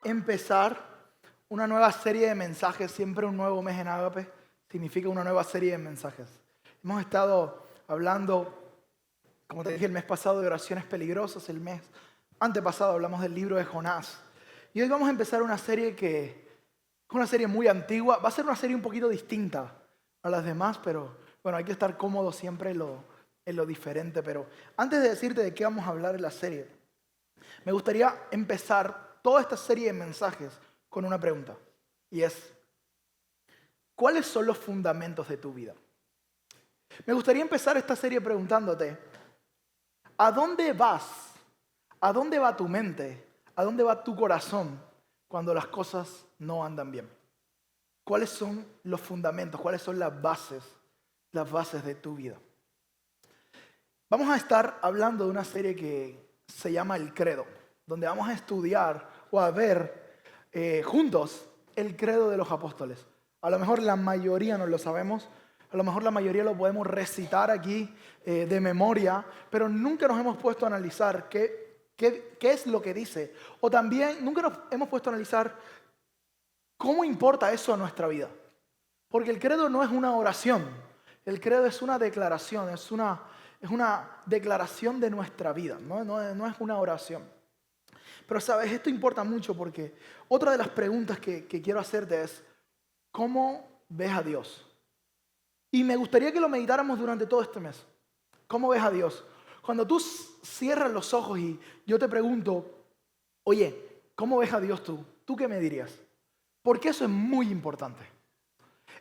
empezar una nueva serie de mensajes. Siempre un nuevo mes en Ágape significa una nueva serie de mensajes. Hemos estado hablando, como te dije, el mes pasado de oraciones peligrosas. El mes antepasado hablamos del libro de Jonás. Y hoy vamos a empezar una serie que es una serie muy antigua. Va a ser una serie un poquito distinta a las demás, pero bueno, hay que estar cómodo siempre en lo diferente. Pero antes de decirte de qué vamos a hablar en la serie, me gustaría empezar toda esta serie de mensajes con una pregunta. Y es, ¿cuáles son los fundamentos de tu vida? Me gustaría empezar esta serie preguntándote, ¿a dónde vas? ¿A dónde va tu mente? ¿A dónde va tu corazón cuando las cosas no andan bien? ¿Cuáles son los fundamentos? ¿Cuáles son las bases de tu vida? Vamos a estar hablando de una serie que se llama El Credo, donde vamos a estudiar o a ver juntos el credo de los apóstoles. A lo mejor la mayoría no lo sabemos, a lo mejor la mayoría lo podemos recitar aquí de memoria, pero nunca nos hemos puesto a analizar qué es lo que dice. O también nunca nos hemos puesto a analizar cómo importa eso a nuestra vida. Porque el credo no es una oración, el credo es una declaración, es una declaración de nuestra vida, no es una oración. Pero sabes, esto importa mucho porque otra de las preguntas que quiero hacerte es, ¿cómo ves a Dios? Y me gustaría que lo meditáramos durante todo este mes. ¿Cómo ves a Dios? Cuando tú cierras los ojos y yo te pregunto, oye, ¿cómo ves a Dios tú? ¿Tú qué me dirías? Porque eso es muy importante.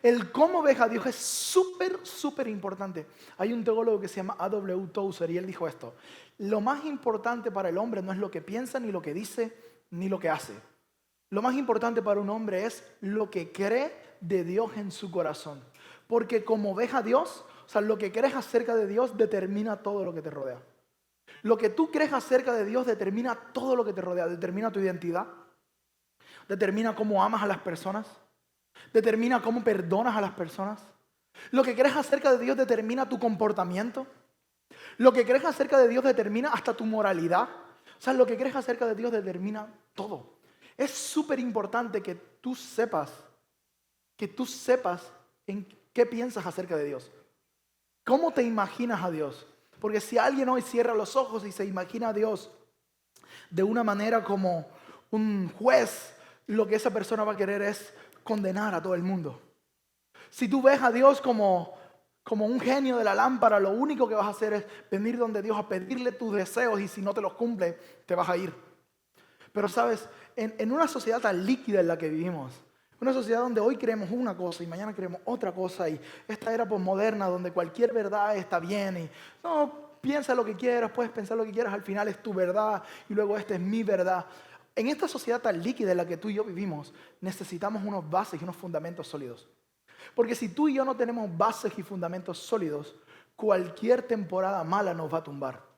El cómo ves a Dios es súper importante. Hay un teólogo que se llama A.W. Tozer y él dijo esto. Lo más importante para el hombre no es lo que piensa, ni lo que dice, ni lo que hace. Lo más importante para un hombre es lo que cree de Dios en su corazón. Porque como ves a Dios, o sea, lo que crees acerca de Dios determina todo lo que te rodea. Lo que tú crees acerca de Dios determina todo lo que te rodea. Determina tu identidad. Determina cómo amas a las personas. Determina cómo perdonas a las personas. Lo que crees acerca de Dios determina tu comportamiento. Lo que crees acerca de Dios determina hasta tu moralidad. O sea, lo que crees acerca de Dios determina todo. Es súper importante que tú sepas en qué piensas acerca de Dios. ¿Cómo te imaginas a Dios? Porque si alguien hoy cierra los ojos y se imagina a Dios de una manera como un juez, lo que esa persona va a querer es condenar a todo el mundo. Si tú ves a Dios como un genio de la lámpara, lo único que vas a hacer es venir donde Dios a pedirle tus deseos y si no te los cumple, te vas a ir. Pero sabes, en una sociedad tan líquida en la que vivimos, una sociedad donde hoy creemos una cosa y mañana creemos otra cosa, y esta era posmoderna donde cualquier verdad está bien y no, piensa lo que quieras, puedes pensar lo que quieras, al final es tu verdad y luego esta es mi verdad. En esta sociedad tan líquida en la que tú y yo vivimos, necesitamos unos bases y unos fundamentos sólidos. Porque si tú y yo no tenemos bases y fundamentos sólidos, cualquier temporada mala nos va a tumbar.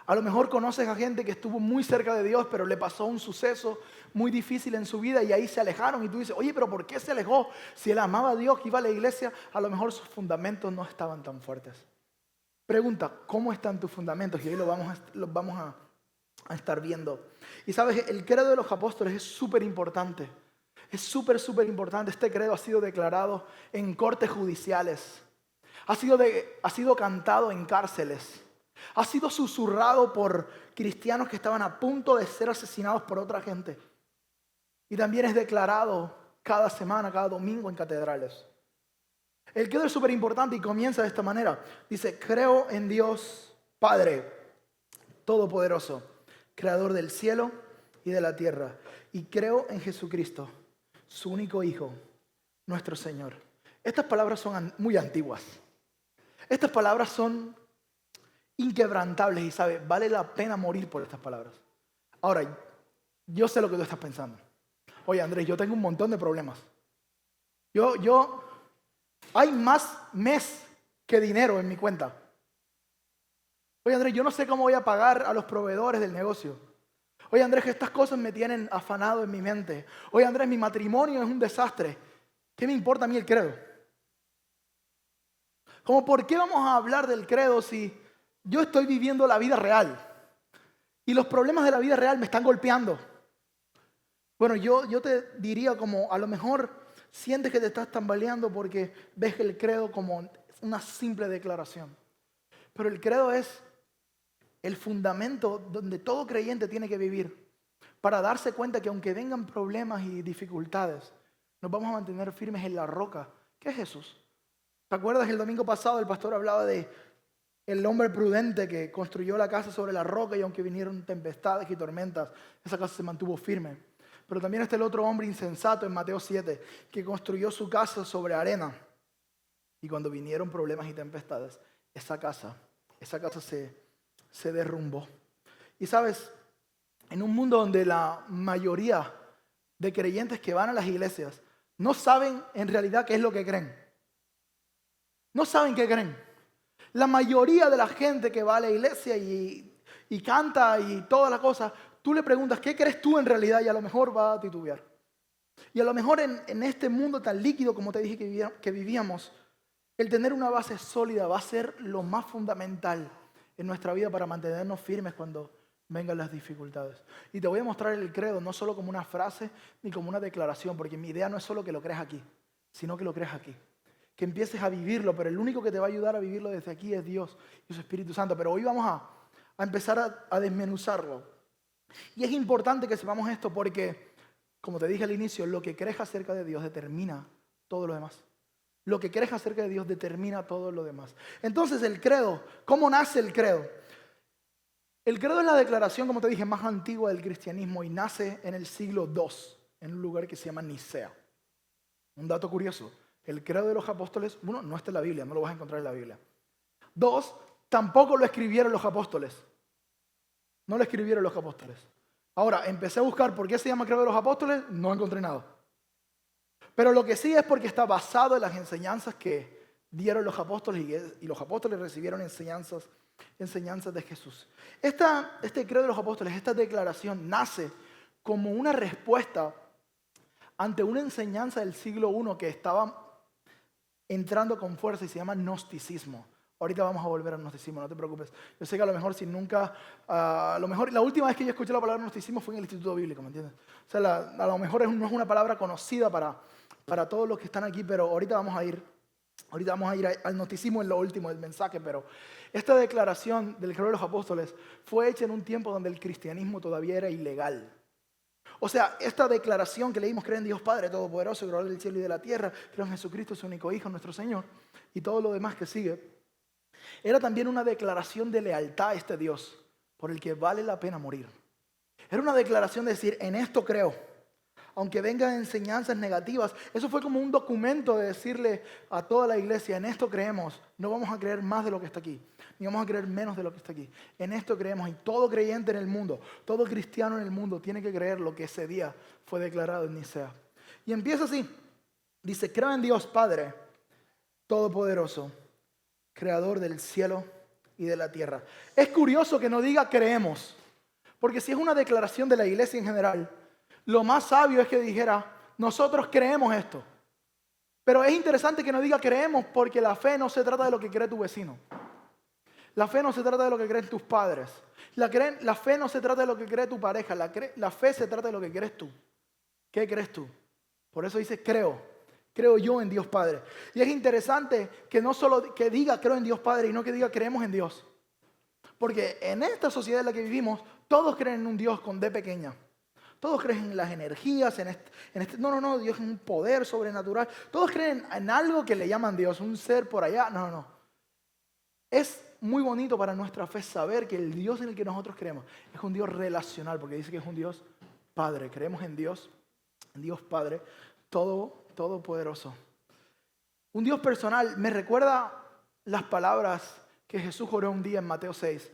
A lo mejor conoces a gente que estuvo muy cerca de Dios, pero le pasó un suceso muy difícil en su vida y ahí se alejaron. Y tú dices, oye, pero ¿por qué se alejó? Si él amaba a Dios, que iba a la iglesia, a lo mejor sus fundamentos no estaban tan fuertes. Pregunta, ¿cómo están tus fundamentos? Y ahí los vamos a estar viendo. Y sabes, el credo de los apóstoles es súper importante. Es súper importante. Este credo ha sido declarado en cortes judiciales. Ha sido cantado en cárceles. Ha sido susurrado por cristianos que estaban a punto de ser asesinados por otra gente. Y también es declarado cada semana, cada domingo en catedrales. El credo es súper importante y comienza de esta manera. Dice, creo en Dios Padre Todopoderoso, Creador del cielo y de la tierra. Y creo en Jesucristo, su único Hijo, nuestro Señor. Estas palabras son muy antiguas. Estas palabras son inquebrantables y ¿sabes? Vale la pena morir por estas palabras. Ahora, yo sé lo que tú estás pensando. Oye, Andrés, yo tengo un montón de problemas. Hay más mes que dinero en mi cuenta. Oye, Andrés, yo no sé cómo voy a pagar a los proveedores del negocio. Oye, Andrés, que estas cosas me tienen afanado en mi mente. Oye, Andrés, mi matrimonio es un desastre. ¿Qué me importa a mí el credo? Como, ¿por qué vamos a hablar del credo si yo estoy viviendo la vida real? Y los problemas de la vida real me están golpeando. Bueno, yo te diría como a lo mejor sientes que te estás tambaleando porque ves el credo como una simple declaración. Pero el credo es el fundamento donde todo creyente tiene que vivir para darse cuenta que aunque vengan problemas y dificultades, nos vamos a mantener firmes en la roca, que es Jesús. ¿Te acuerdas que el domingo pasado el pastor hablaba de el hombre prudente que construyó la casa sobre la roca y aunque vinieron tempestades y tormentas, esa casa se mantuvo firme? Pero también está el otro hombre insensato en Mateo 7, que construyó su casa sobre arena. Y cuando vinieron problemas y tempestades, esa casa se derrumbó. Y sabes, en un mundo donde la mayoría de creyentes que van a las iglesias no saben en realidad qué es lo que creen. No saben qué creen. La mayoría de la gente que va a la iglesia y canta y todas las cosas, tú le preguntas, ¿qué crees tú en realidad? Y a lo mejor va a titubear. Y a lo mejor en este mundo tan líquido como te dije que vivíamos, el tener una base sólida va a ser lo más fundamental en nuestra vida para mantenernos firmes cuando vengan las dificultades. Y te voy a mostrar el credo no solo como una frase ni como una declaración, porque mi idea no es solo que lo creas aquí, sino que lo creas aquí. Que empieces a vivirlo, pero el único que te va a ayudar a vivirlo desde aquí es Dios y su Espíritu Santo. Pero hoy vamos a empezar a desmenuzarlo. Y es importante que sepamos esto porque, como te dije al inicio, lo que crees acerca de Dios determina todo lo demás. Lo que crees acerca de Dios determina todo lo demás. Entonces el credo, ¿cómo nace el credo? El credo es la declaración, como te dije, más antigua del cristianismo y nace en el siglo II, en un lugar que se llama Nicea. Un dato curioso. El credo de los apóstoles, uno, no está en la Biblia, no lo vas a encontrar en la Biblia. Dos, tampoco lo escribieron los apóstoles. No lo escribieron los apóstoles. Ahora, empecé a buscar por qué se llama credo de los apóstoles, no encontré nada. Pero lo que sí es porque está basado en las enseñanzas que dieron los apóstoles y los apóstoles recibieron enseñanzas de Jesús. Este credo de los apóstoles, esta declaración nace como una respuesta ante una enseñanza del siglo I que estaba entrando con fuerza y se llama gnosticismo. Ahorita vamos a volver al gnosticismo, no te preocupes. Yo sé que a lo mejor si nunca, a lo mejor la última vez que yo escuché la palabra gnosticismo fue en el Instituto Bíblico, ¿me entiendes? O sea, a lo mejor no es una palabra conocida para todos los que están aquí, pero ahorita vamos a ir al gnosticismo en lo último del mensaje, pero esta declaración del credo de los apóstoles fue hecha en un tiempo donde el cristianismo todavía era ilegal. O sea, esta declaración que leímos, creo en Dios Padre Todopoderoso, creador del cielo y de la tierra, creo en Jesucristo, su único Hijo, nuestro Señor, y todo lo demás que sigue, era también una declaración de lealtad a este Dios, por el que vale la pena morir. Era una declaración de decir, en esto creo, aunque vengan enseñanzas negativas. Eso fue como un documento de decirle a toda la iglesia, en esto creemos, no vamos a creer más de lo que está aquí, ni vamos a creer menos de lo que está aquí. En esto creemos y todo creyente en el mundo, todo cristiano en el mundo tiene que creer lo que ese día fue declarado en Nicea. Y empieza así, dice, creo en Dios Padre Todopoderoso, Creador del cielo y de la tierra. Es curioso que no diga creemos, porque si es una declaración de la iglesia en general, lo más sabio es que dijera, nosotros creemos esto. Pero es interesante que no diga creemos porque la fe no se trata de lo que cree tu vecino. La fe no se trata de lo que creen tus padres. La fe no se trata de lo que cree tu pareja. La fe se trata de lo que crees tú. ¿Qué crees tú? Por eso dice creo. Creo yo en Dios Padre. Y es interesante que no solo que diga creo en Dios Padre y no que diga creemos en Dios. Porque en esta sociedad en la que vivimos, todos creen en un Dios con D pequeña. Todos creen en las energías, no, Dios es un poder sobrenatural. Todos creen en algo que le llaman Dios, un ser por allá. No. Es muy bonito para nuestra fe saber que el Dios en el que nosotros creemos es un Dios relacional, porque dice que es un Dios Padre. Creemos en Dios Padre, todopoderoso. Un Dios personal. Me recuerda las palabras que Jesús oró un día en Mateo 6.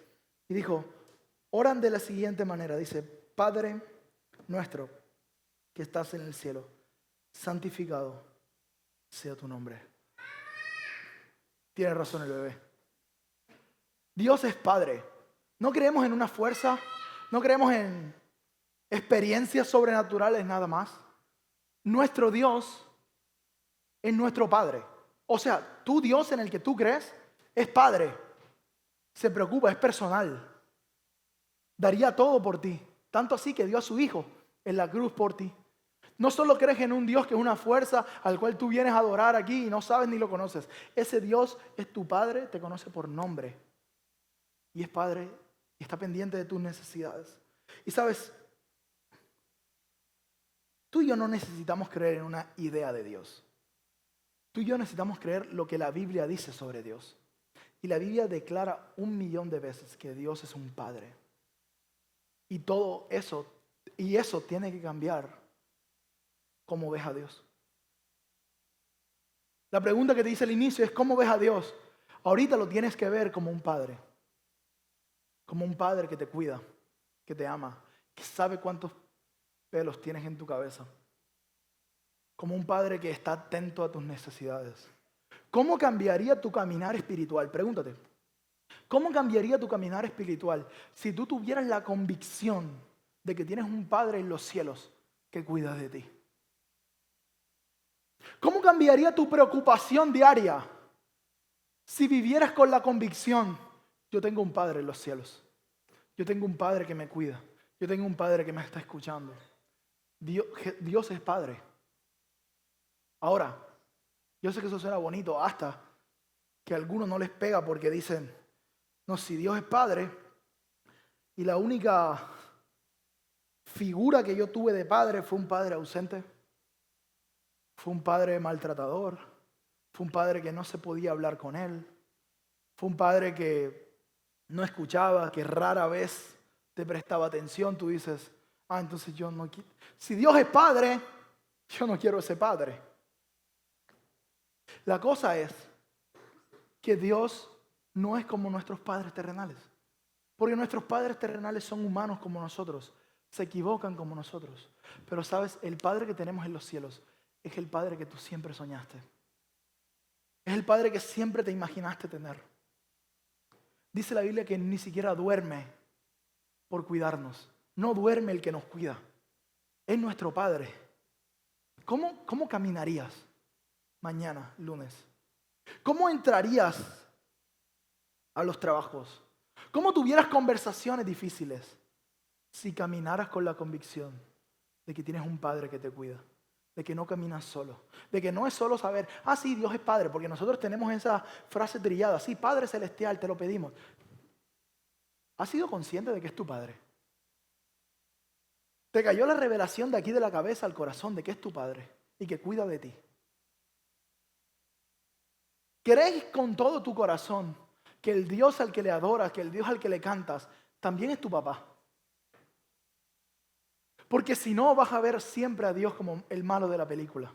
Y dijo, oran de la siguiente manera. Dice, Padre nuestro que estás en el cielo, santificado sea tu nombre. Tiene razón el bebé. Dios es Padre. No creemos en una fuerza, no creemos en experiencias sobrenaturales nada más. Nuestro Dios es nuestro Padre. O sea, tu Dios en el que tú crees es Padre. Se preocupa, es personal. Daría todo por ti. Tanto así que dio a su Hijo en la cruz por ti. No solo crees en un Dios que es una fuerza al cual tú vienes a adorar aquí y no sabes ni lo conoces. Ese Dios es tu Padre, te conoce por nombre. Y es Padre y está pendiente de tus necesidades. Y sabes, tú y yo no necesitamos creer en una idea de Dios. Tú y yo necesitamos creer lo que la Biblia dice sobre Dios. Y la Biblia declara 1.000.000 de veces que Dios es un Padre. Y todo eso, tiene que cambiar cómo ves a Dios. La pregunta que te hice al inicio es ¿cómo ves a Dios? Ahorita lo tienes que ver como un Padre. Como un Padre que te cuida, que te ama, que sabe cuántos pelos tienes en tu cabeza. Como un Padre que está atento a tus necesidades. ¿Cómo cambiaría tu caminar espiritual? Pregúntate. ¿Cómo cambiaría tu caminar espiritual si tú tuvieras la convicción de que tienes un Padre en los cielos que cuida de ti? ¿Cómo cambiaría tu preocupación diaria si vivieras con la convicción, yo tengo un Padre en los cielos, yo tengo un Padre que me cuida, yo tengo un Padre que me está escuchando? Dios es Padre. Ahora, yo sé que eso suena bonito hasta que a algunos no les pega porque dicen, no, si Dios es Padre y la única figura que yo tuve de padre fue un padre ausente, fue un padre maltratador, fue un padre que no se podía hablar con él, fue un padre que no escuchaba, que rara vez te prestaba atención, tú dices, entonces yo no quiero. Si Dios es Padre, yo no quiero ese Padre. La cosa es que Dios no es como nuestros padres terrenales. Porque nuestros padres terrenales son humanos como nosotros. Se equivocan como nosotros. Pero sabes, el Padre que tenemos en los cielos es el Padre que tú siempre soñaste. Es el Padre que siempre te imaginaste tener. Dice la Biblia que ni siquiera duerme por cuidarnos. No duerme el que nos cuida. Es nuestro Padre. ¿Cómo caminarías mañana, lunes? ¿Cómo entrarías a los trabajos? ¿Cómo tuvieras conversaciones difíciles si caminaras con la convicción de que tienes un Padre que te cuida? De que no caminas solo. De que no es solo saber, sí, Dios es Padre, porque nosotros tenemos esa frase trillada, sí, Padre Celestial, te lo pedimos. ¿Has sido consciente de que es tu Padre? Te cayó la revelación de aquí de la cabeza al corazón de que es tu Padre y que cuida de ti. ¿Crees con todo tu corazón que el Dios al que le adoras, que el Dios al que le cantas, también es tu papá? Porque si no, vas a ver siempre a Dios como el malo de la película.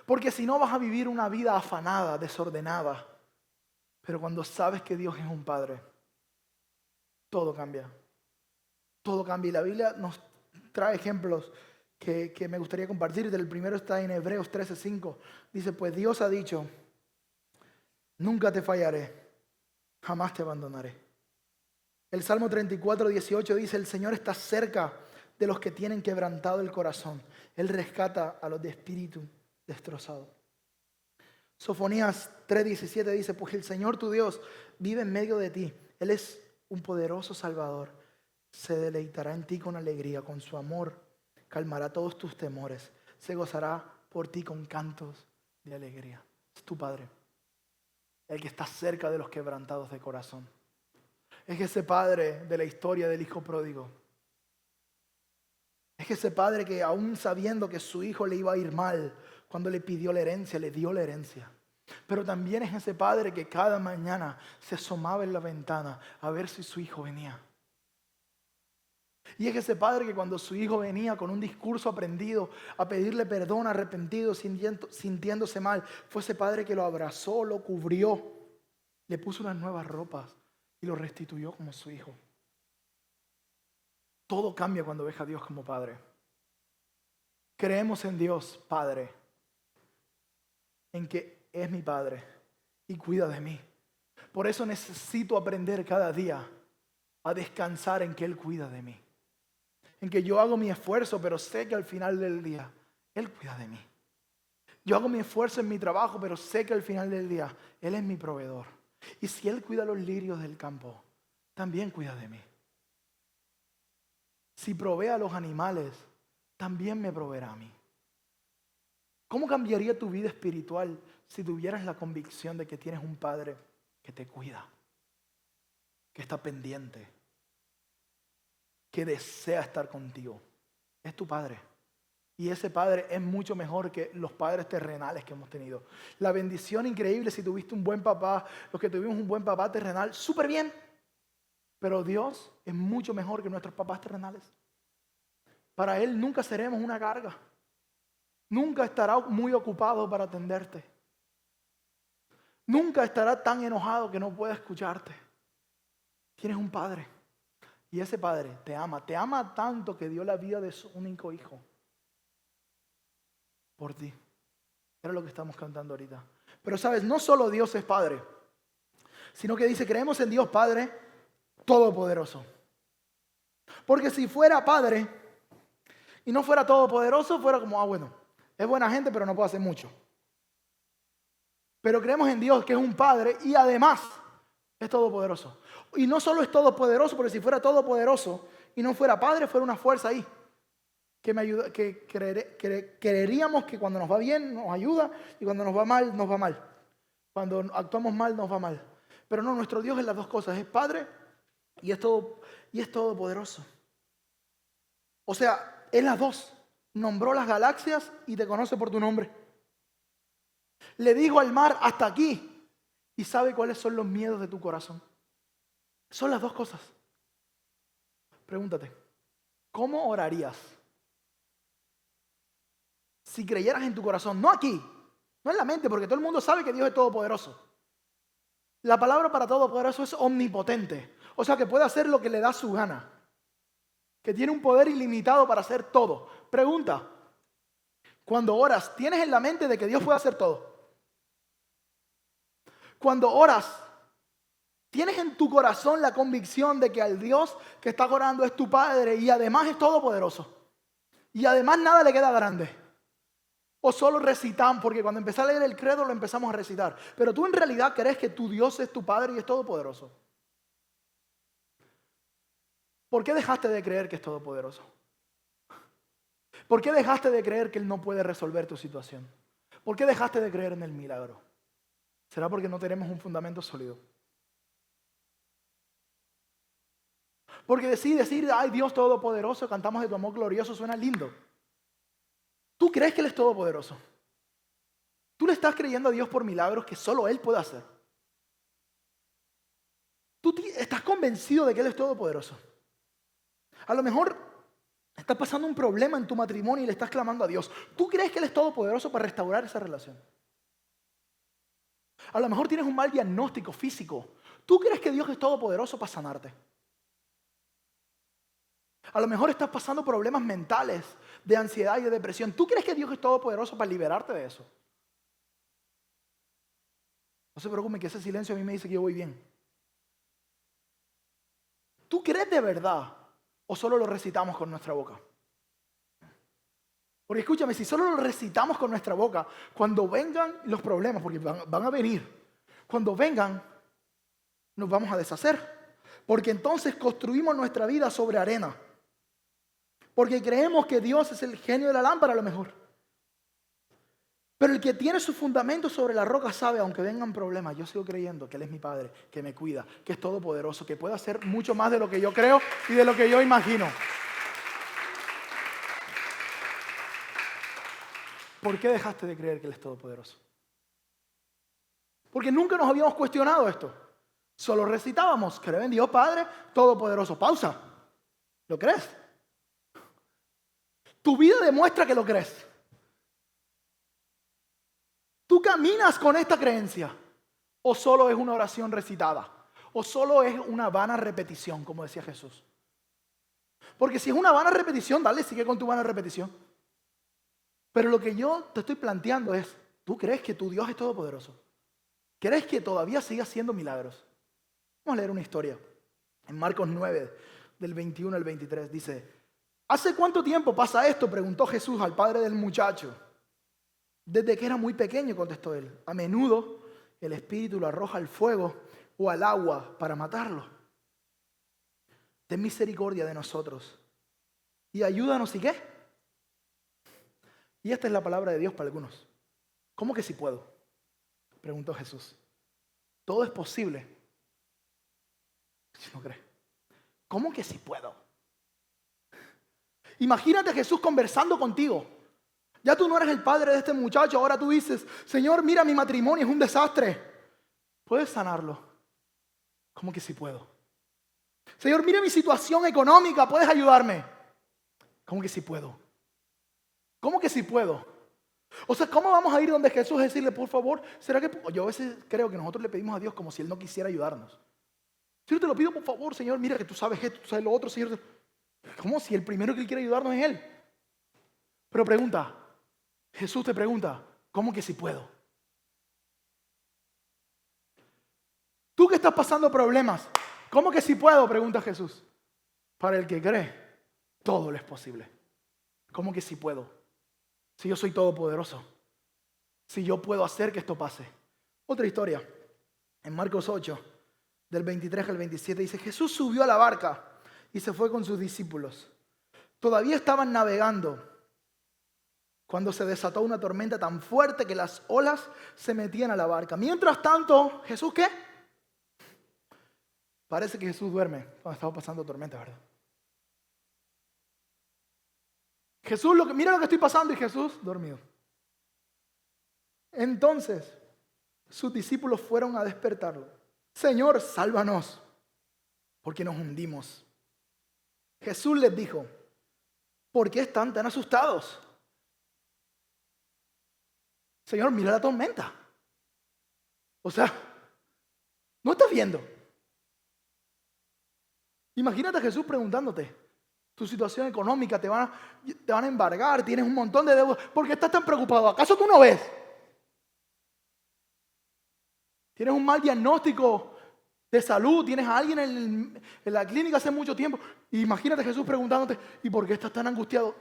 Porque si no, vas a vivir una vida afanada, desordenada. Pero cuando sabes que Dios es un Padre, todo cambia. Todo cambia. Y la Biblia nos trae ejemplos que me gustaría compartir. El primero está en Hebreos 13:5. Dice, pues Dios ha dicho, nunca te fallaré, jamás te abandonaré. El Salmo 34:18 dice, el Señor está cerca de los que tienen quebrantado el corazón. Él rescata a los de espíritu destrozado. Sofonías 3:17 dice, pues el Señor tu Dios vive en medio de ti. Él es un poderoso Salvador. Se deleitará en ti con alegría, con su amor calmará todos tus temores. Se gozará por ti con cantos de alegría. Es tu Padre, el que está cerca de los quebrantados de corazón. Es ese Padre de la historia del hijo pródigo. Es ese Padre que aún sabiendo que su hijo le iba a ir mal, cuando le pidió la herencia, le dio la herencia. Pero también es ese Padre que cada mañana se asomaba en la ventana a ver si su hijo venía. Y es ese Padre que cuando su hijo venía con un discurso aprendido a pedirle perdón, arrepentido, sintiéndose mal, fue ese Padre que lo abrazó, lo cubrió, le puso unas nuevas ropas y lo restituyó como su hijo. Todo cambia cuando ves a Dios como Padre. Creemos en Dios, Padre, en que es mi Padre y cuida de mí. Por eso necesito aprender cada día a descansar en que Él cuida de mí. En que yo hago mi esfuerzo, pero sé que al final del día Él cuida de mí. Yo hago mi esfuerzo en mi trabajo, pero sé que al final del día Él es mi proveedor. Y si Él cuida los lirios del campo, también cuida de mí. si provee a los animales, también me proveerá a mí. ¿Cómo cambiaría tu vida espiritual si tuvieras la convicción de que tienes un Padre que te cuida, que está pendiente, que desea estar contigo? Es tu Padre. Y ese Padre es mucho mejor que los padres terrenales que hemos tenido. La bendición increíble si tuviste un buen papá, los que tuvimos un buen papá terrenal, súper bien. Pero Dios es mucho mejor que nuestros papás terrenales. Para Él nunca seremos una carga. Nunca estará muy ocupado para atenderte. Nunca estará tan enojado que no pueda escucharte. Tienes un Padre. Y ese Padre te ama tanto que dio la vida de su único hijo. Por ti. Era lo que estamos cantando ahorita. Pero sabes, no solo Dios es Padre, sino que dice, creemos en Dios Padre Todopoderoso. Porque si fuera Padre y no fuera todopoderoso, fuera como, bueno, es buena gente, pero no puede hacer mucho. Pero creemos en Dios que es un Padre y además es todopoderoso. Y no solo es todopoderoso, porque si fuera todopoderoso y no fuera Padre, fuera una fuerza ahí. Que me ayuda, que creeríamos que cuando nos va bien nos ayuda y cuando nos va mal, nos va mal. Cuando actuamos mal, nos va mal. Pero no, nuestro Dios es las dos cosas, es Padre y es todopoderoso. O sea, es las dos. Nombró las galaxias y te conoce por tu nombre. Le dijo al mar, hasta aquí, y sabe cuáles son los miedos de tu corazón. Son las dos cosas. Pregúntate, ¿cómo orarías si creyeras en tu corazón? No aquí, no en la mente, porque todo el mundo sabe que Dios es todopoderoso. La palabra para todopoderoso es omnipotente. O sea, que puede hacer lo que le da su gana. Que tiene un poder ilimitado para hacer todo. Pregunta, cuando oras, ¿tienes en la mente de que Dios puede hacer todo? Cuando oras, ¿tienes en tu corazón la convicción de que al Dios que estás orando es tu Padre y además es todopoderoso? Y además nada le queda grande. O solo recitamos, porque cuando empecé a leer el credo lo empezamos a recitar. Pero tú en realidad crees que tu Dios es tu Padre y es todopoderoso. ¿Por qué dejaste de creer que es todopoderoso? ¿Por qué dejaste de creer que Él no puede resolver tu situación? ¿Por qué dejaste de creer en el milagro? ¿Será porque no tenemos un fundamento sólido? Porque decir, ay Dios todopoderoso, cantamos de tu amor glorioso, suena lindo. ¿Tú crees que Él es todopoderoso? ¿Tú le estás creyendo a Dios por milagros que solo Él puede hacer? ¿Tú estás convencido de que Él es todopoderoso? A lo mejor estás pasando un problema en tu matrimonio y le estás clamando a Dios. ¿Tú crees que Él es todopoderoso para restaurar esa relación? A lo mejor tienes un mal diagnóstico físico. ¿Tú crees que Dios es todopoderoso para sanarte? A lo mejor estás pasando problemas mentales, de ansiedad y de depresión. ¿Tú crees que Dios es todopoderoso para liberarte de eso? No se preocupen que ese silencio a mí me dice que yo voy bien. ¿Tú crees de verdad o solo lo recitamos con nuestra boca? Porque escúchame, si solo lo recitamos con nuestra boca, cuando vengan los problemas, porque van a venir, cuando vengan, nos vamos a deshacer. Porque entonces construimos nuestra vida sobre arena. Porque creemos que Dios es el genio de la lámpara a lo mejor. Pero el que tiene su fundamento sobre la roca sabe, aunque vengan problemas, yo sigo creyendo que Él es mi Padre, que me cuida, que es todopoderoso, que puede hacer mucho más de lo que yo creo y de lo que yo imagino. ¿Por qué dejaste de creer que Él es todopoderoso? Porque nunca nos habíamos cuestionado esto. Solo recitábamos, creo en Dios Padre todopoderoso. Pausa. ¿Lo crees? Tu vida demuestra que lo crees. ¿Tú caminas con esta creencia? ¿O solo es una oración recitada? ¿O solo es una vana repetición, como decía Jesús? Porque si es una vana repetición, dale, sigue con tu vana repetición. Pero lo que yo te estoy planteando es, ¿tú crees que tu Dios es todopoderoso? ¿Crees que todavía sigue haciendo milagros? Vamos a leer una historia. En Marcos 9, del 21 al 23, dice: ¿hace cuánto tiempo pasa esto?, preguntó Jesús al padre del muchacho. Desde que era muy pequeño, contestó él. A menudo el espíritu lo arroja al fuego o al agua para matarlo. Ten misericordia de nosotros y ayúdanos, ¿y qué? Y esta es la palabra de Dios para algunos. ¿Cómo que si puedo? Preguntó Jesús. Todo es posible si no crees. ¿Cómo que si puedo? Imagínate a Jesús conversando contigo. Ya tú no eres el padre de este muchacho, ahora tú dices, Señor, mira, mi matrimonio es un desastre. ¿Puedes sanarlo? ¿Cómo que si puedo? Señor, mira mi situación económica, ¿puedes ayudarme? ¿Cómo que si puedo? ¿Cómo que si puedo? O sea, ¿cómo vamos a ir donde Jesús y decirle, por favor, será que... Yo a veces creo que nosotros le pedimos a Dios como si Él no quisiera ayudarnos. Señor, te lo pido por favor, Señor, mira que tú sabes esto, tú sabes lo otro, Señor. Como si el primero que Él quiere ayudarnos es Él. Pero pregunta, Jesús te pregunta, ¿cómo que si puedo? Tú que estás pasando problemas, ¿cómo que si puedo? Pregunta Jesús. Para el que cree, todo le es posible. ¿Cómo que si puedo? Si yo soy todopoderoso. Si yo puedo hacer que esto pase. Otra historia. En Marcos 8, del 23 al 27, dice, Jesús subió a la barca y se fue con sus discípulos. Todavía estaban navegando cuando se desató una tormenta tan fuerte que las olas se metían a la barca. Mientras tanto, ¿Jesús qué? Parece que Jesús duerme cuando estaba pasando tormenta, ¿verdad? Jesús, mira lo que estoy pasando, y Jesús dormido. Entonces, sus discípulos fueron a despertarlo. Señor, sálvanos, porque nos hundimos. Jesús les dijo, ¿por qué están tan asustados? Señor, mira la tormenta. O sea, ¿no estás viendo? Imagínate a Jesús preguntándote, tu situación económica, te van a embargar, tienes un montón de deudas. ¿Por qué estás tan preocupado? ¿Acaso tú no ves? Tienes un mal diagnóstico de salud, tienes a alguien en la clínica hace mucho tiempo. Imagínate a Jesús preguntándote, ¿y por qué estás tan angustiado?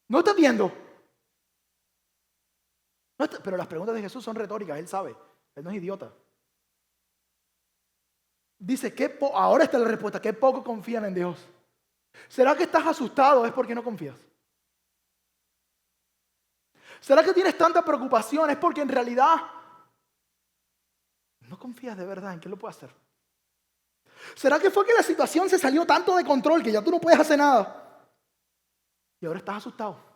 ¿No estás viendo? Pero las preguntas de Jesús son retóricas, Él sabe, Él no es idiota. Dice, ahora está la respuesta, qué poco confían en Dios. ¿Será que estás asustado? Es porque no confías. ¿Será que tienes tanta preocupación? Es porque en realidad no confías de verdad en que lo puede hacer. ¿Será que fue que la situación se salió tanto de control que ya tú no puedes hacer nada? Y ahora estás asustado.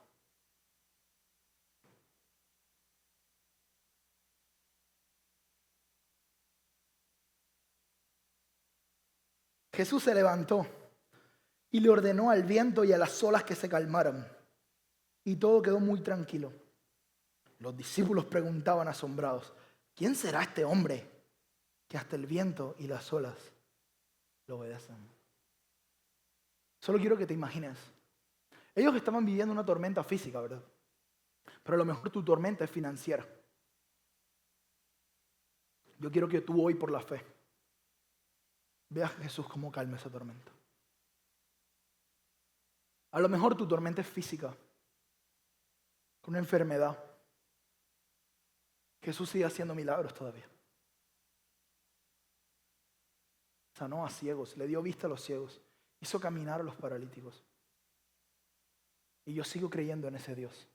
Jesús se levantó y le ordenó al viento y a las olas que se calmaran. Y todo quedó muy tranquilo. Los discípulos preguntaban asombrados, ¿quién será este hombre que hasta el viento y las olas lo obedecen? Solo quiero que te imagines. Ellos estaban viviendo una tormenta física, ¿verdad? Pero a lo mejor tu tormenta es financiera. Yo quiero que tú hoy por la fe veas a Jesús cómo calma esa tormenta. A lo mejor tu tormenta es física, con una enfermedad. Jesús sigue haciendo milagros todavía. Sanó a ciegos, le dio vista a los ciegos, hizo caminar a los paralíticos. Y yo sigo creyendo en ese Dios.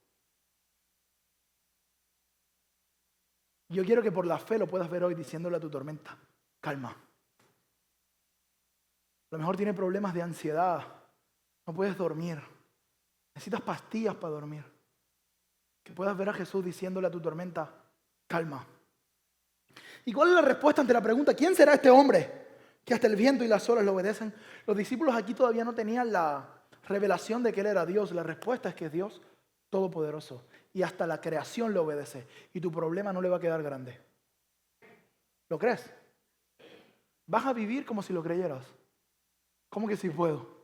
Yo quiero que por la fe lo puedas ver hoy diciéndole a tu tormenta, calma. A lo mejor tiene problemas de ansiedad, no puedes dormir, necesitas pastillas para dormir. Que puedas ver a Jesús diciéndole a tu tormenta, calma. ¿Y cuál es la respuesta ante la pregunta, ¿quién será este hombre que hasta el viento y las olas lo obedecen? Los discípulos aquí todavía no tenían la revelación de que Él era Dios. La respuesta es que es Dios todopoderoso. Y hasta la creación le obedece. Y tu problema no le va a quedar grande. ¿Lo crees? Vas a vivir como si lo creyeras. ¿Cómo que sí puedo?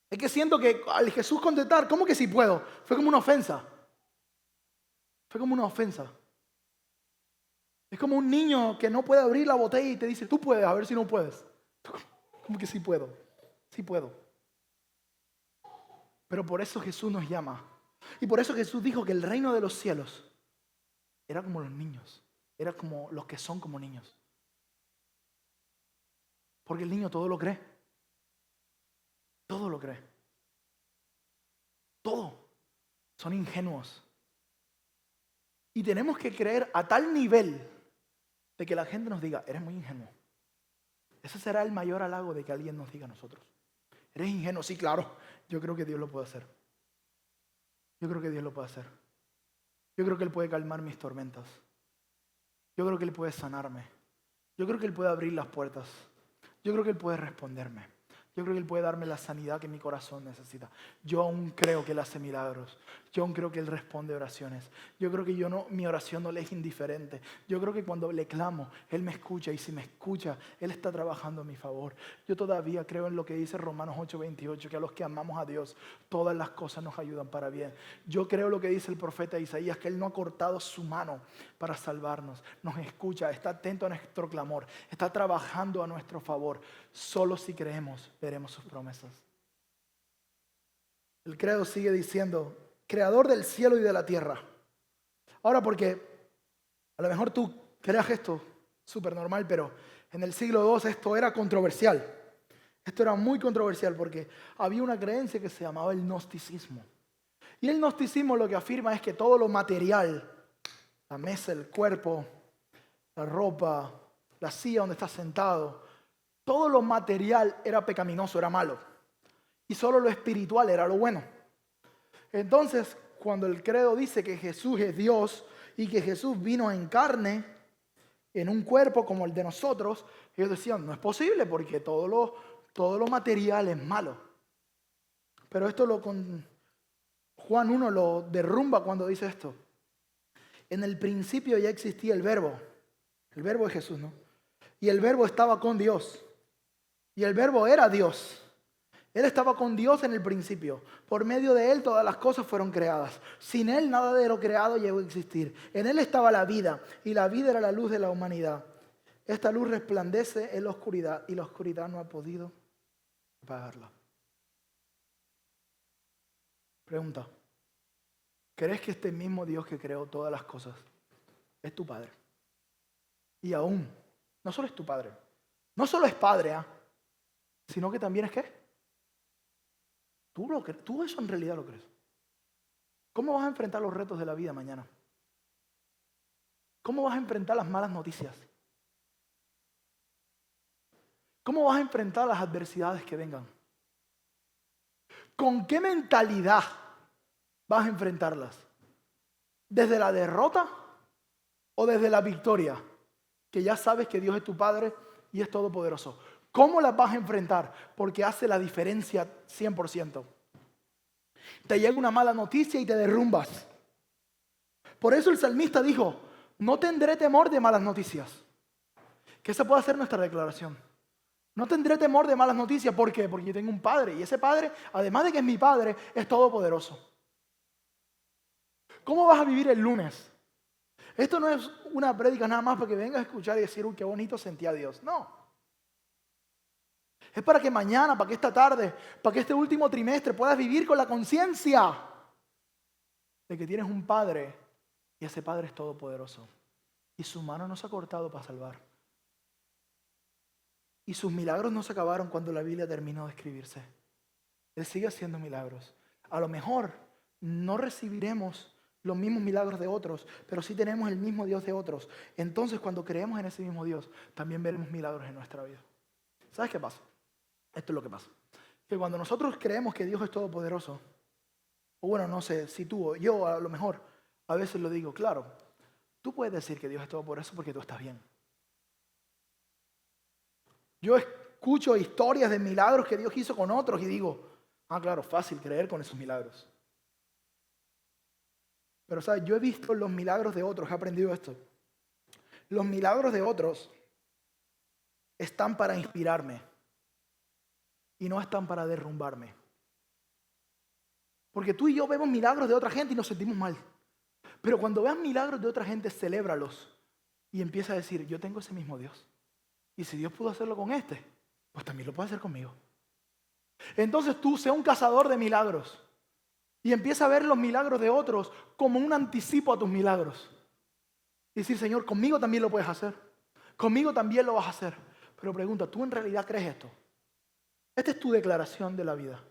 Es que siento que al Jesús contestar, ¿cómo que sí puedo? Fue como una ofensa. Fue como una ofensa. Es como un niño que no puede abrir la botella y te dice, tú puedes, a ver si no puedes. ¿Cómo que sí puedo? Sí puedo. Pero por eso Jesús nos llama. Y por eso Jesús dijo que el reino de los cielos era como los niños. Era como los que son como niños. Porque el niño todo lo cree. Todo lo cree. Todo. Son ingenuos. Y tenemos que creer a tal nivel de que la gente nos diga, eres muy ingenuo. Ese será el mayor halago de que alguien nos diga a nosotros. Eres ingenuo, sí, claro. Yo creo que Dios lo puede hacer. Yo creo que Dios lo puede hacer. Yo creo que Él puede calmar mis tormentas. Yo creo que Él puede sanarme. Yo creo que Él puede abrir las puertas. Yo creo que Él puede responderme. Yo creo que Él puede darme la sanidad que mi corazón necesita. Yo aún creo que Él hace milagros. Yo aún creo que Él responde oraciones. Yo creo que mi oración no le es indiferente. Yo creo que cuando le clamo, Él me escucha. Y si me escucha, Él está trabajando a mi favor. Yo todavía creo en lo que dice Romanos 8:28, que a los que amamos a Dios, todas las cosas nos ayudan para bien. Yo creo lo que dice el profeta Isaías, que Él no ha cortado su mano para salvarnos. Nos escucha, está atento a nuestro clamor. Está trabajando a nuestro favor. Solo si creemos, veremos sus promesas. El credo sigue diciendo, creador del cielo y de la tierra. Ahora, porque a lo mejor tú creas esto súper normal, pero en el siglo II esto era controversial. Esto era muy controversial porque había una creencia que se llamaba el gnosticismo. Y el gnosticismo lo que afirma es que todo lo material, la mesa, el cuerpo, la ropa, la silla donde estás sentado, todo lo material era pecaminoso, era malo. Y solo lo espiritual era lo bueno. Entonces, cuando el credo dice que Jesús es Dios y que Jesús vino en carne, en un cuerpo como el de nosotros, ellos decían, no es posible porque todo lo material es malo. Pero esto Juan 1 lo derrumba cuando dice esto. En el principio ya existía el verbo es Jesús, ¿no? Y el verbo estaba con Dios. Y el verbo era Dios. Él estaba con Dios en el principio. Por medio de Él todas las cosas fueron creadas. Sin Él nada de lo creado llegó a existir. En Él estaba la vida y la vida era la luz de la humanidad. Esta luz resplandece en la oscuridad y la oscuridad no ha podido apagarla. Pregunta. ¿Crees que este mismo Dios que creó todas las cosas es tu Padre? Y aún, no solo es tu Padre, no solo es Padre, sino que también es ¿qué? ¿Tú eso en realidad lo crees? ¿Cómo vas a enfrentar los retos de la vida mañana? ¿Cómo vas a enfrentar las malas noticias? ¿Cómo vas a enfrentar las adversidades que vengan? ¿Con qué mentalidad vas a enfrentarlas? ¿Desde la derrota o desde la victoria? Que ya sabes que Dios es tu Padre y es todopoderoso. ¿Cómo las vas a enfrentar? Porque hace la diferencia 100%. Te llega una mala noticia y te derrumbas. Por eso el salmista dijo, no tendré temor de malas noticias. Que esa puede ser nuestra declaración. No tendré temor de malas noticias. ¿Por qué? Porque yo tengo un Padre. Y ese Padre, además de que es mi Padre, es todopoderoso. ¿Cómo vas a vivir el lunes? Esto no es una prédica nada más para que vengas a escuchar y decir, uy, qué bonito sentía Dios. No. Es para que mañana, para que esta tarde, para que este último trimestre puedas vivir con la conciencia de que tienes un Padre y ese Padre es todopoderoso. Y su mano no se ha cortado para salvar. Y sus milagros no se acabaron cuando la Biblia terminó de escribirse. Él sigue haciendo milagros. A lo mejor no recibiremos los mismos milagros de otros, pero sí tenemos el mismo Dios de otros. Entonces, cuando creemos en ese mismo Dios, también veremos milagros en nuestra vida. ¿Sabes qué pasa? Esto es lo que pasa. Que cuando nosotros creemos que Dios es todopoderoso, o bueno, no sé, si tú o yo a lo mejor a veces lo digo, claro, tú puedes decir que Dios es todopoderoso porque tú estás bien. Yo escucho historias de milagros que Dios hizo con otros y digo, claro, fácil creer con esos milagros. Pero, ¿sabes? Yo he visto los milagros de otros, he aprendido esto. Los milagros de otros están para inspirarme y no están para derrumbarme. Porque tú y yo vemos milagros de otra gente y nos sentimos mal. Pero cuando veas milagros de otra gente, celébralos y empieza a decir, yo tengo ese mismo Dios. Y si Dios pudo hacerlo con este, pues también lo puede hacer conmigo. Entonces tú sé un cazador de milagros y empieza a ver los milagros de otros como un anticipo a tus milagros. Y decir, Señor, conmigo también lo puedes hacer. Conmigo también lo vas a hacer. Pero pregunta, ¿tú en realidad crees esto? Esta es tu declaración de la vida.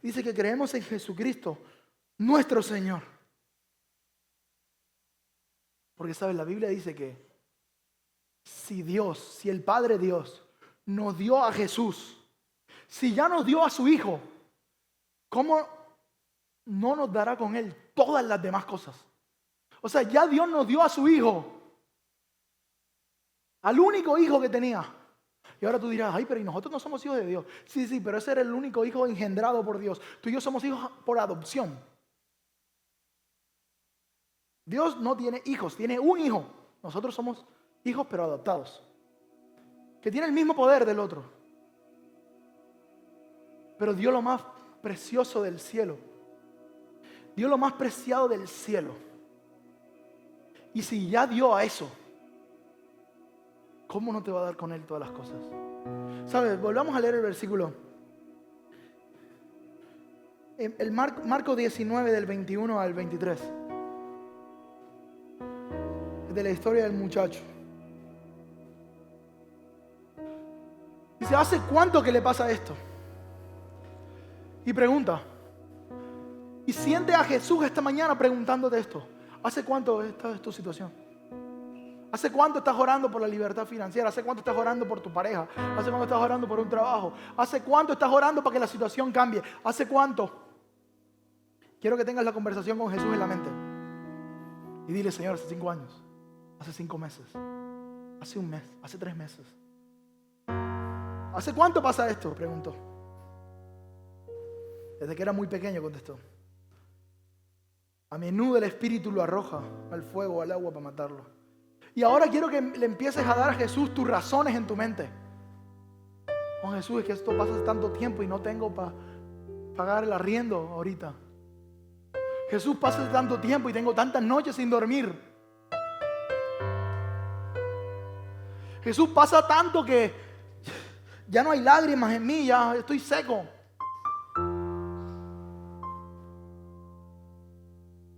Dice que creemos en Jesucristo, nuestro Señor. Porque, ¿sabes? La Biblia dice que si el Padre Dios nos dio a Jesús, si ya nos dio a su Hijo, ¿cómo no nos dará con Él todas las demás cosas? O sea, ya Dios nos dio a su Hijo, al único Hijo que tenía. Y ahora tú dirás, ay, pero ¿y nosotros no somos hijos de Dios? Sí, pero ese era el único Hijo engendrado por Dios. Tú y yo somos hijos por adopción. Dios no tiene hijos, tiene un hijo. Nosotros somos hijos pero adoptados, que tiene el mismo poder del otro. Pero dio lo más precioso del cielo. Dio lo más preciado del cielo. Y si ya dio a eso, ¿cómo no te va a dar con Él todas las cosas? ¿Sabes? Volvamos a leer el versículo. El Marco 19 del 21 al 23. Es de la historia del muchacho. Dice, ¿hace cuánto que le pasa esto? Y pregunta. Y siente a Jesús esta mañana preguntándote esto. ¿Hace cuánto esta es tu situación? ¿Hace cuánto estás orando por la libertad financiera? ¿Hace cuánto estás orando por tu pareja? ¿Hace cuánto estás orando por un trabajo? ¿Hace cuánto estás orando para que la situación cambie? ¿Hace cuánto? Quiero que tengas la conversación con Jesús en la mente. Y dile, Señor, hace 5 años, hace 5 meses, hace un mes, hace 3 meses. ¿Hace cuánto pasa esto? Preguntó. Desde que era muy pequeño, contestó. A menudo el Espíritu lo arroja al fuego, al agua para matarlo. Y ahora quiero que le empieces a dar a Jesús tus razones en tu mente. Oh, Jesús, es que esto pasa tanto tiempo y no tengo para pagar el arriendo ahorita. Jesús, pasa tanto tiempo y tengo tantas noches sin dormir. Jesús, pasa tanto que ya no hay lágrimas en mí, ya estoy seco.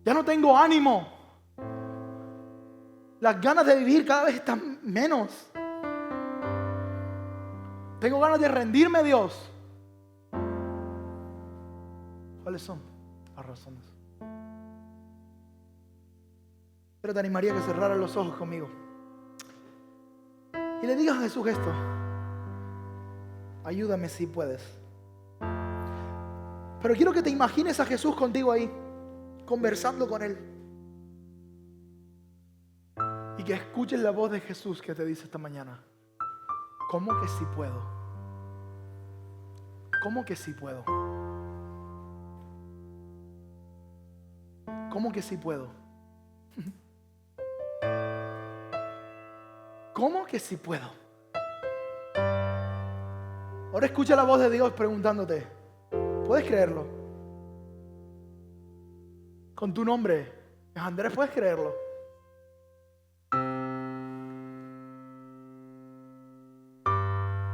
Ya no tengo ánimo. Las ganas de vivir cada vez están menos. Tengo ganas de rendirme, Dios. ¿Cuáles son las razones? Pero te animaría a que cerraras los ojos conmigo y le digas a Jesús esto. Ayúdame si puedes. Pero quiero que te imagines a Jesús contigo ahí, conversando con Él. Y que escuches la voz de Jesús que te dice esta mañana: ¿cómo que sí puedo? ¿Cómo que sí puedo? ¿Cómo que sí puedo? ¿Cómo que sí puedo? Ahora escucha la voz de Dios preguntándote: ¿puedes creerlo? Con tu nombre, Andrés, ¿puedes creerlo?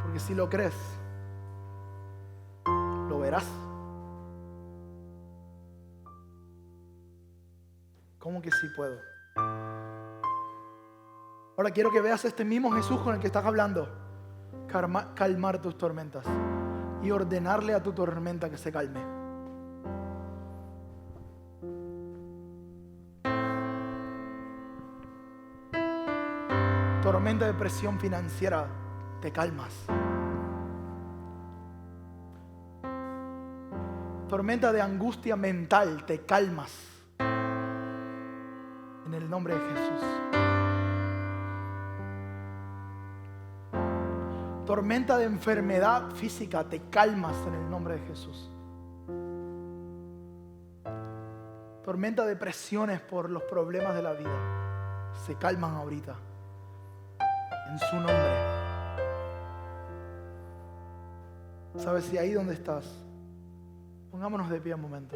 Porque si lo crees, lo verás. ¿Cómo que sí puedo? Ahora quiero que veas este mismo Jesús con el que estás hablando calmar tus tormentas y ordenarle a tu tormenta que se calme. Tormenta de presión financiera, te calmas. Tormenta de angustia mental, te calmas. En el nombre de Jesús. Tormenta de enfermedad física, te calmas en el nombre de Jesús. Tormenta de presiones por los problemas de la vida, se calman ahorita. En su nombre. ¿Sabes? Si ahí donde estás, pongámonos de pie un momento.